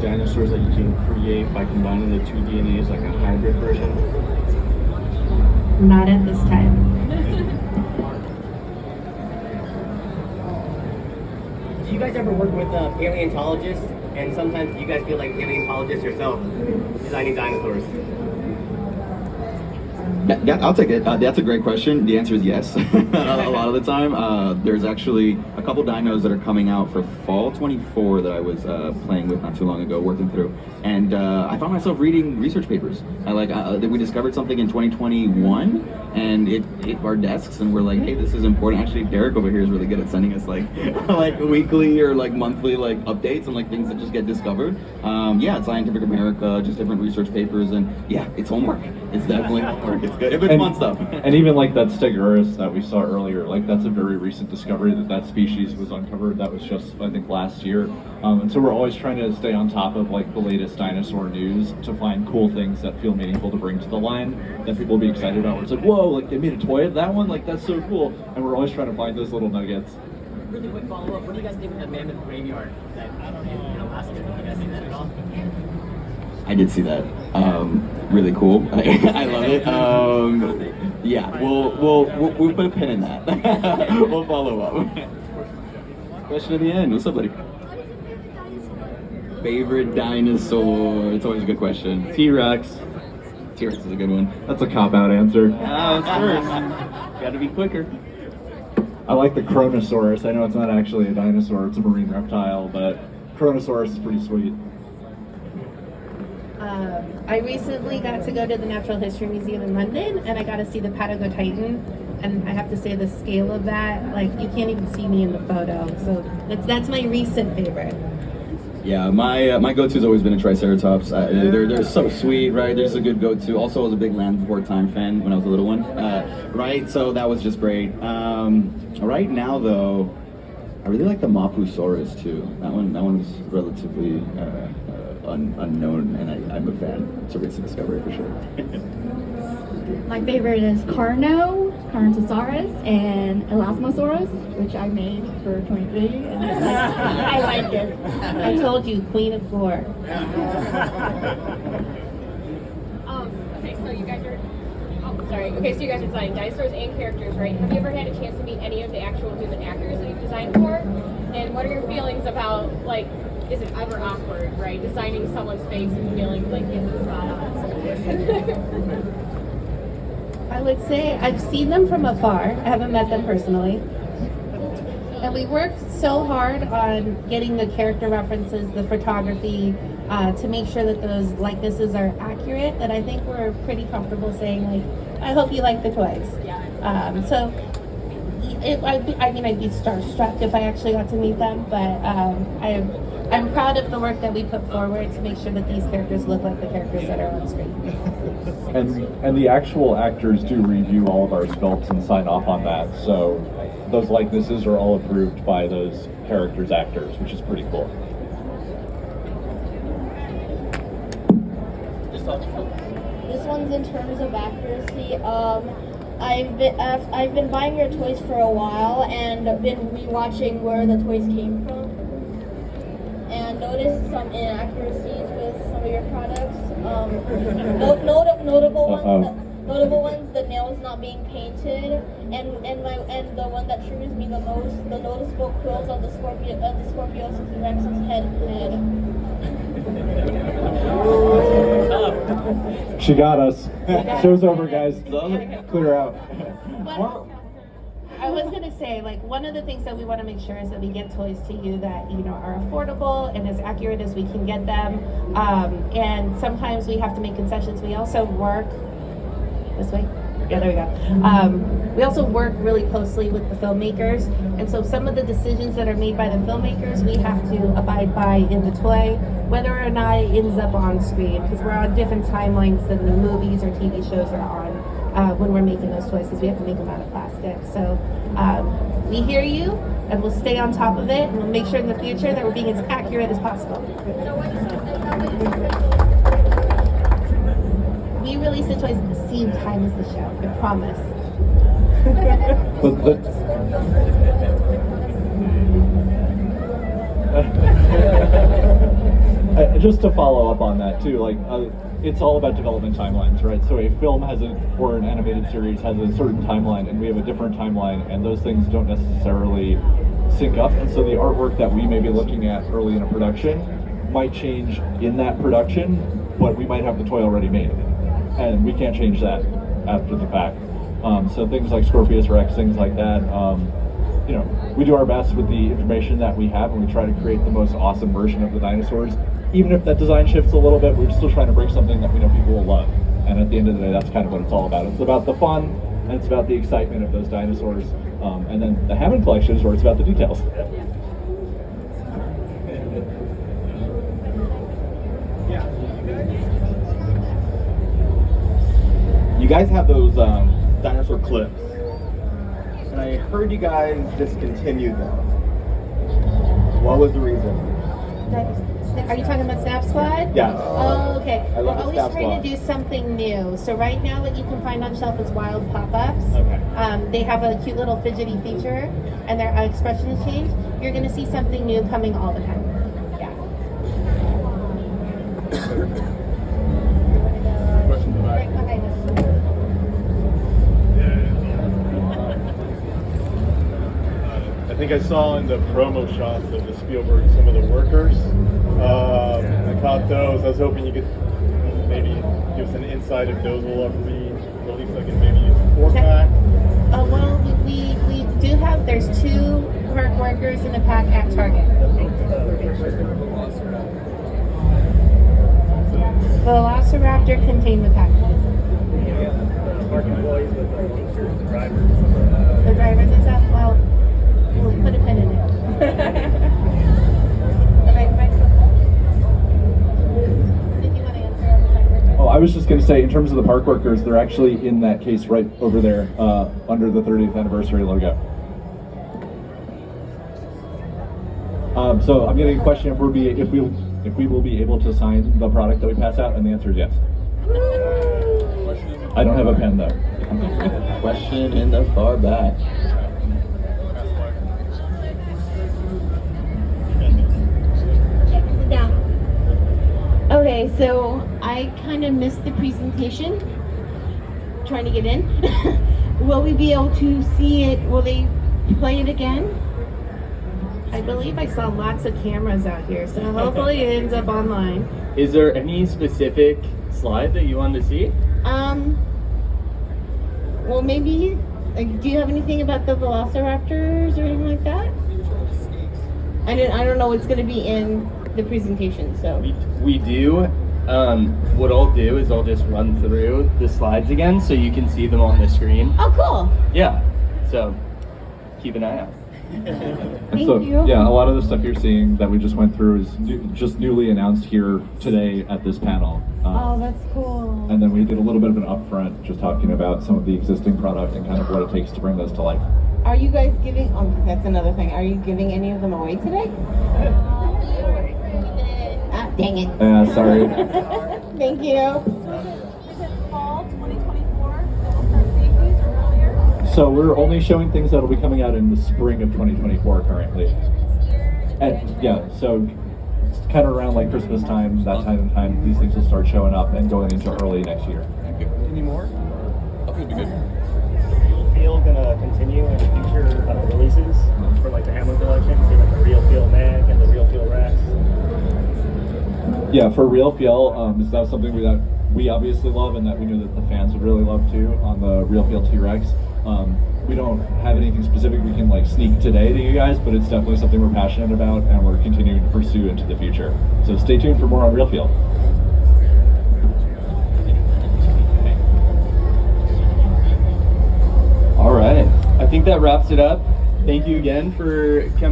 dinosaurs that you can create by combining the two DNAs, like a hybrid version? Not at this time. Do you guys ever work with paleontologists? And sometimes do you guys feel like paleontologists yourself designing dinosaurs? Yeah, I'll take it. That's a great question. The answer is yes. A lot of the time. There's actually a couple dinos that are coming out for fall 24 that I was playing with not too long ago, working through. And I found myself reading research papers. We discovered something in 2021, and it hit our desks, and we're like, hey, this is important. Actually, Derek over here is really good at sending us like weekly or like monthly like updates and like things that just get discovered. Yeah, it's Scientific America, just different research papers, and yeah, it's homework. It's definitely homework. It's good. It's fun stuff. And even like that Stegosaurus that we saw earlier, like that's a very recent discovery that species was uncovered. That was just, I think, last year. And so we're always trying to stay on top of like the latest dinosaur news to find cool things that feel meaningful to bring to the line that people will be excited about. Where it's like, whoa, like they made a toy of that one? Like that's so cool. And we're always trying to find those little nuggets. Really quick follow-up, what do you guys think of the mammoth graveyard that in Alaska? Did you guys see that at all? I did see that. Really cool. I love it. Yeah, we'll put a pin in that. We'll follow up. Question at the end. What's up, buddy? Favorite dinosaur? It's always a good question. T-Rex. T-Rex is a good one. That's a cop-out answer. Ah, it's first. Gotta be quicker. I like the Kronosaurus. I know it's not actually a dinosaur, it's a marine reptile, but Kronosaurus is pretty sweet. I recently got to go to the Natural History Museum in London, and I got to see the Patagotitan, and I have to say the scale of that, like you can't even see me in the photo. So that's my recent favorite. Yeah, my go-to's always been a Triceratops. They're so sweet, right? There's a good go-to. Also, I was a big Land Before Time fan when I was a little one, right? So that was just great. Right now, though, I really like the Mapusaurus too. That one's relatively unknown, and I'm a fan. It's a recent discovery for sure. My favorite is Carnotaurus, and Elasmosaurus, which I made for 23, and I like it. I told you, Queen of Four. Okay, so you guys are. Oh, sorry. Okay, so you guys are designing dinosaurs and characters, right? Have you ever had a chance to meet any of the actual human actors that you've designed for? And what are your feelings about, like, is it ever awkward, right? Designing someone's face and feeling like is it spot on? I would say I've seen them from afar. I haven't met them personally. And we worked so hard on getting the character references, the photography, to make sure that those likenesses are accurate, that I think we're pretty comfortable saying, like, I hope you like the toys. So, I'd be starstruck if I actually got to meet them, but I'm proud of the work that we put forward to make sure that these characters look like the characters that are on screen. And the actual actors do review all of our sculpts and sign off on that. So those likenesses are all approved by those characters' actors, which is pretty cool. This one's in terms of accuracy. I've been buying your toys for a while and been rewatching where the toys came from, and noticed some inaccuracies with some of your products. Notable ones, the nails not being painted, and the one that triggers me the most, the noticeable quills on the Scorpiosis Rex's head. She got us. Show's over, guys. Clear out. I was gonna say, like, one of the things that we want to make sure is that we get toys to you that are affordable and as accurate as we can get them. And sometimes we have to make concessions. We also work this way. Yeah, there we go. We also work really closely with the filmmakers, and so some of the decisions that are made by the filmmakers, we have to abide by in the toy, whether or not it ends up on screen, because we're on different timelines than the movies or TV shows are on when we're making those toys, because we have to make them out of plastic. So we hear you, and we'll stay on top of it, and we'll make sure in the future that we're being as accurate as possible. We release the toys at the same time as the show, I promise. just to follow up on that too, like it's all about development timelines, right? So a film or an animated series has a certain timeline, and we have a different timeline, and those things don't necessarily sync up. And so the artwork that we may be looking at early in a production might change in that production, but we might have the toy already made, and we can't change that after the fact. So things like Scorpius Rex, things like that. You know, we do our best with the information that we have, and we try to create the most awesome version of the dinosaurs. Even if that design shifts a little bit, we're still trying to bring something that we know people will love. And at the end of the day, that's kind of what it's all about. It's about the fun, and it's about the excitement of those dinosaurs. And then the Hammond collection is where it's about the details. You guys have those dinosaur clips, and I heard you guys discontinued them. What was the reason? Are you talking about Snap Squad? Yeah. Oh, okay. I We're love the always Snap trying Squad. to do something new. So right now what you can find on shelf is wild pop-ups. Okay. They have a cute little fidgety feature, and their expressions change. You're going to see something new coming all the time. Yeah. Right behind us. I think I saw in the promo shots of the Spielberg some of the workers. I caught those. I was hoping you could maybe give us an insight if those will ever be released, like in maybe a 4-pack. Well, we do have, there's 2 park workers in a pack at Target. Velociraptor contained the pack. Park employees with pictures, the drivers. The drivers and stuff, well, we'll put a pin in it. Okay, did you want to answer on the park workers? Oh, I was just going to say, in terms of the park workers, they're actually in that case right over there under the 30th anniversary logo. So I'm getting a question if we will be able to sign the product that we pass out, and the answer is yes. I don't have a pen though. Question in the far back. Okay, so I kind of missed the presentation, trying to get in. Will we be able to see it? Will they play it again? I believe I saw lots of cameras out here, so hopefully it ends up online. Is there any specific slide that you wanted to see? Well, maybe, like, do you have anything about the Velociraptors or anything like that? I don't know what's going to be in the presentation, so. We do. What I'll do is I'll just run through the slides again so you can see them on the screen. Oh, cool. Yeah, so keep an eye out. Thank So, you. yeah, a lot of the stuff you're seeing that we just went through is just newly announced here today at this panel. Oh, that's cool. And then we did a little bit of an upfront just talking about some of the existing product and kind of what it takes to bring those to life. Are you guys giving, oh, that's another thing. Are you giving any of them away today? Ah, dang it. Yeah, sorry. Thank you. Is it fall 2024 that we'll start seeing these or earlier? So we're only showing things that'll be coming out in the spring of 2024 currently. And yeah, so it's kind of around like Christmas time, that time, these things will start showing up and going into early next year. Any more? Okay, be good. Feel gonna continue in future releases for like the Hammond collection, say like the Real Feel Mag and the Real Feel Rex. Yeah, for Real Feel, is that something that we obviously love and that we know that the fans would really love too on the Real Feel T-Rex. We don't have anything specific we can like sneak today to you guys, but it's definitely something we're passionate about and we're continuing to pursue into the future. So stay tuned for more on Real Feel. All right, I think that wraps it up. Thank you again for coming.